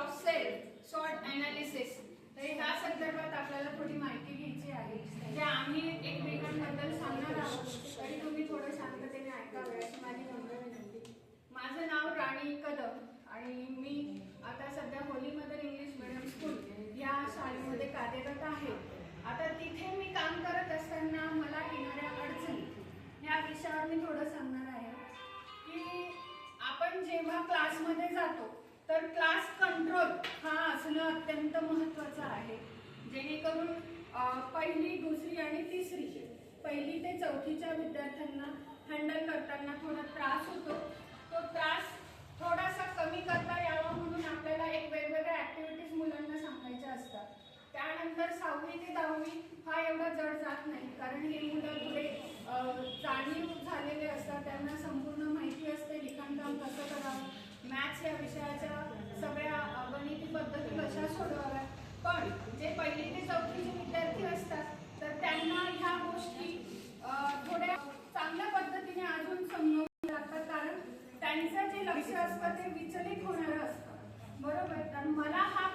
Of self sort analysis. तर ह्या संदर्भात आपल्याला थोडी माहिती घ्यायची आहे, जे आम्ही एकमेकांबद्दल सांगणार आहोत, तरी तुम्ही थोडं शांततेने ऐकावे अशी माझी नम्र विनंती. माझं नाव राणी कदम आणि मी आता सध्या Holy mother English medium school या शाळेमध्ये कार्यरत आहे. आता तिथे मी काम करत असताना मला येणाऱ्या अडचणी या विषयावर मी थोडं सांगणार आहे की आपण जेव्हा क्लासमध्ये जातो तर क्लास कंट्रोल हा असणं अत्यंत महत्त्वाचं आहे, जेणेकरून पहिली, दुसरी आणि तिसरी, पहिली ते चौथीच्या विद्यार्थ्यांना हँडल करताना थोडा त्रास होतो. तो त्रास थोडासा कमी करता यावा म्हणून आपल्याला एक वेगवेगळ्या ॲक्टिव्हिटीज मुलांना सांगायच्या असतात. त्यानंतर 6वी ते 10वी हा एवढा जड जात नाही, कारण हे मुलं थोडे जाणीव झालेले असतात, त्यांना संपूर्ण माहिती असते लिखाणकाम कसं करावं, मॅथ्स या विषयाच्या सगळ्या गणिती पद्धती कशा सोडवाव्यात. पण जे पहिली ते चौथीचे विद्यार्थी असतात तर त्यांना ह्या गोष्टी थोड्या चांगल्या पद्धतीने अजून समजावून लागतात, कारण त्यांचं जे लक्ष असतं ते विचलित होणारं असतं. बरोबर. तर मला हा